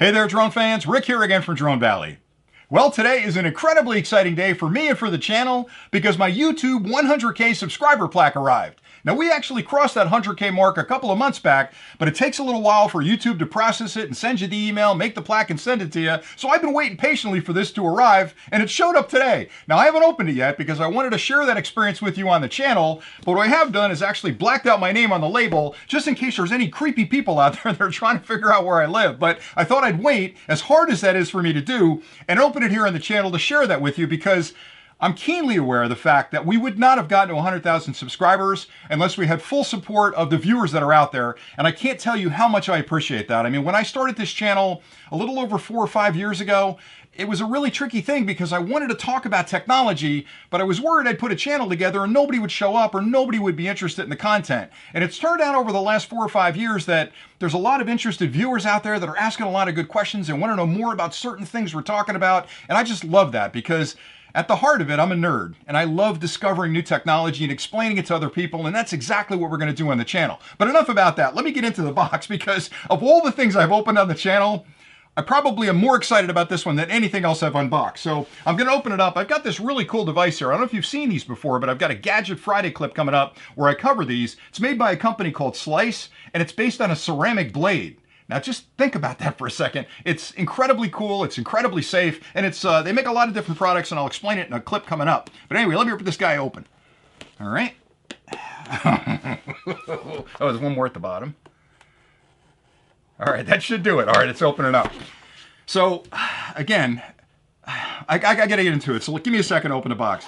Hey there, drone fans. Rick here again from Drone Valley. Well, today is an incredibly exciting day for me and for the channel because my YouTube 100K subscriber plaque arrived. Now, we actually crossed that 100K mark a couple of months back, but it takes a little while for YouTube to process it and send you the email, make the plaque and send it to you. So I've been waiting patiently for this to arrive, and it showed up today. Now, I haven't opened it yet because I wanted to share that experience with you on the channel, but what I have done is actually blacked out my name on the label just in case there's any creepy people out there that are trying to figure out where I live. But I thought I'd wait, as hard as that is for me to do, and open it here on the channel to share that with you because I'm keenly aware of the fact that we would not have gotten to 100,000 subscribers unless we had full support of the viewers that are out there. And I can't tell you how much I appreciate that. I mean, when I started this channel a little over 4 or 5 years ago, it was a really tricky thing because I wanted to talk about technology, but I was worried I'd put a channel together and nobody would show up or nobody would be interested in the content. And it's turned out over the last 4 or 5 years that there's a lot of interested viewers out there that are asking a lot of good questions and want to know more about certain things we're talking about. And I just love that because at the heart of it, I'm a nerd, and I love discovering new technology and explaining it to other people, and that's exactly what we're going to do on the channel. But enough about that. Let me get into the box, because of all the things I've opened on the channel, I probably am more excited about this one than anything else I've unboxed. So I'm going to open it up. I've got this really cool device here. I don't know if you've seen these before, but I've got a Gadget Friday clip coming up where I cover these. It's made by a company called Slice, and it's based on a ceramic blade. Now just think about that for a second. It's incredibly cool, it's incredibly safe, and it's they make a lot of different products, and I'll explain it in a clip coming up. But anyway, let me rip this guy open. All right. Oh, there's one more at the bottom. All right, that should do it. All right, it's opening up. So, again, I gotta get into it, so give me a second to open the box.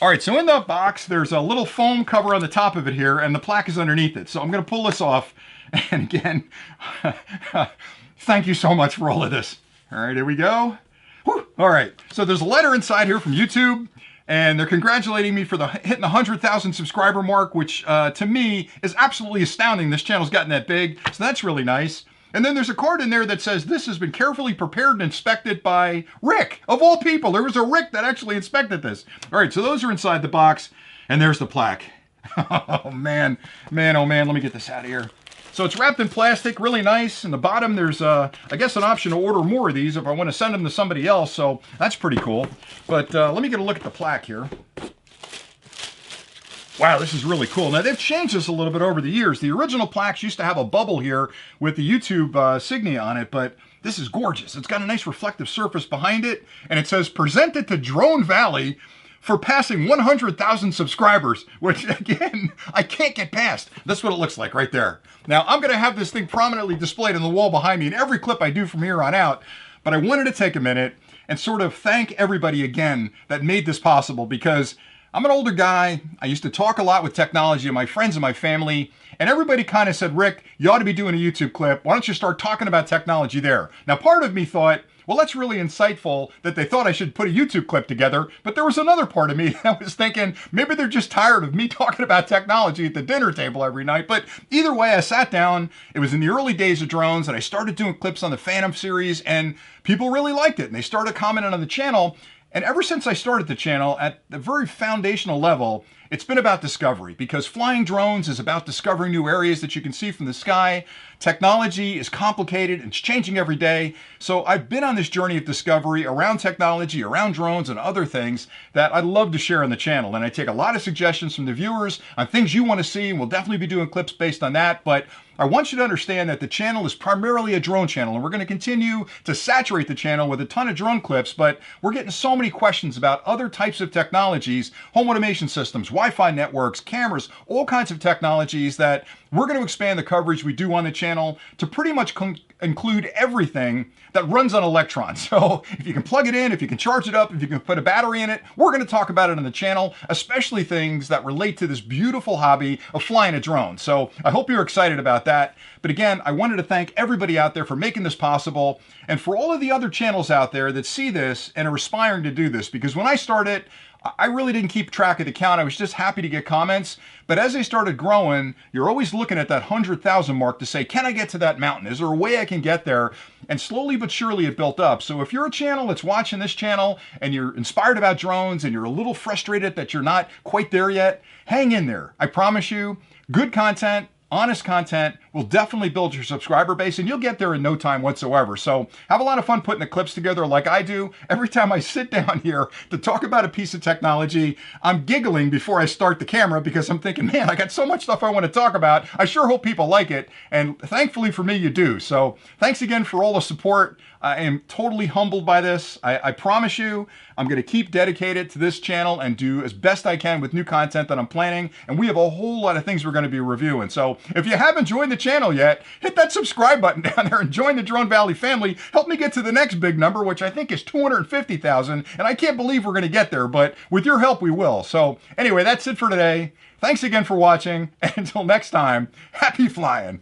All right, so in the box, there's a little foam cover on the top of it here, and the plaque is underneath it. So I'm gonna pull this off. And again, thank you so much for all of this. All right, here we go. Whew. All right, so there's a letter inside here from YouTube, and they're congratulating me for hitting the 100,000 subscriber mark, which to me is absolutely astounding. This channel's gotten that big, so that's really nice. And then there's a card in there that says, this has been carefully prepared and inspected by Rick. Of all people, there was a Rick that actually inspected this. All right, so those are inside the box, and there's the plaque. Oh, man, oh, man, let me get this out of here. So it's wrapped in plastic, really nice. In the bottom, there's, I guess, an option to order more of these if I want to send them to somebody else. So that's pretty cool. But let me get a look at the plaque here. Wow, this is really cool. Now, they've changed this a little bit over the years. The original plaques used to have a bubble here with the YouTube signia on it, but this is gorgeous. It's got a nice reflective surface behind it, and it says, presented to Drone Valley for passing 100,000 subscribers, which, again, I can't get past. That's what it looks like right there. Now, I'm going to have this thing prominently displayed on the wall behind me in every clip I do from here on out, but I wanted to take a minute and sort of thank everybody again that made this possible, because I'm an older guy. I used to talk a lot with technology and my friends and my family, and everybody kind of said, Rick, you ought to be doing a YouTube clip. Why don't you start talking about technology there? Now, part of me thought, well, that's really insightful that they thought I should put a YouTube clip together, but there was another part of me that was thinking maybe they're just tired of me talking about technology at the dinner table every night. But either way, I sat down. It was in the early days of drones, and I started doing clips on the Phantom series, and people really liked it, and they started commenting on the channel. And ever since I started the channel, at the very foundational level, it's been about discovery, because flying drones is about discovering new areas that you can see from the sky. Technology is complicated and it's changing every day. So I've been on this journey of discovery around technology, around drones and other things that I'd love to share on the channel. And I take a lot of suggestions from the viewers on things you want to see, and we'll definitely be doing clips based on that. But I want you to understand that the channel is primarily a drone channel, and we're going to continue to saturate the channel with a ton of drone clips, but we're getting so many questions about other types of technologies, home automation systems, Wi-Fi networks, cameras, all kinds of technologies that we're going to expand the coverage we do on the channel to pretty much include everything that runs on electrons. So if you can plug it in, if you can charge it up, if you can put a battery in it, we're going to talk about it on the channel, especially things that relate to this beautiful hobby of flying a drone. So I hope you're excited about that. But again, I wanted to thank everybody out there for making this possible, and for all of the other channels out there that see this and are aspiring to do this, because when I started, I really didn't keep track of the count. I was just happy to get comments. But as they started growing, you're always looking at that 100,000 mark to say, can I get to that mountain? Is there a way I can get there? And slowly but surely it built up. So if you're a channel that's watching this channel and you're inspired about drones and you're a little frustrated that you're not quite there yet, hang in there. I promise you, good content honest content will definitely build your subscriber base, and you'll get there in no time whatsoever. So have a lot of fun putting the clips together like I do. Every time I sit down here to talk about a piece of technology, I'm giggling before I start the camera because I'm thinking, man, I got so much stuff I want to talk about. I sure hope people like it, and thankfully for me, you do. So thanks again for all the support. I am totally humbled by this. I promise you, I'm going to keep dedicated to this channel and do as best I can with new content that I'm planning. And we have a whole lot of things we're going to be reviewing. So if you haven't joined the channel yet, hit that subscribe button down there and join the Drone Valley family. Help me get to the next big number, which I think is 250,000. And I can't believe we're going to get there, but with your help, we will. So anyway, that's it for today. Thanks again for watching. And until next time, happy flying.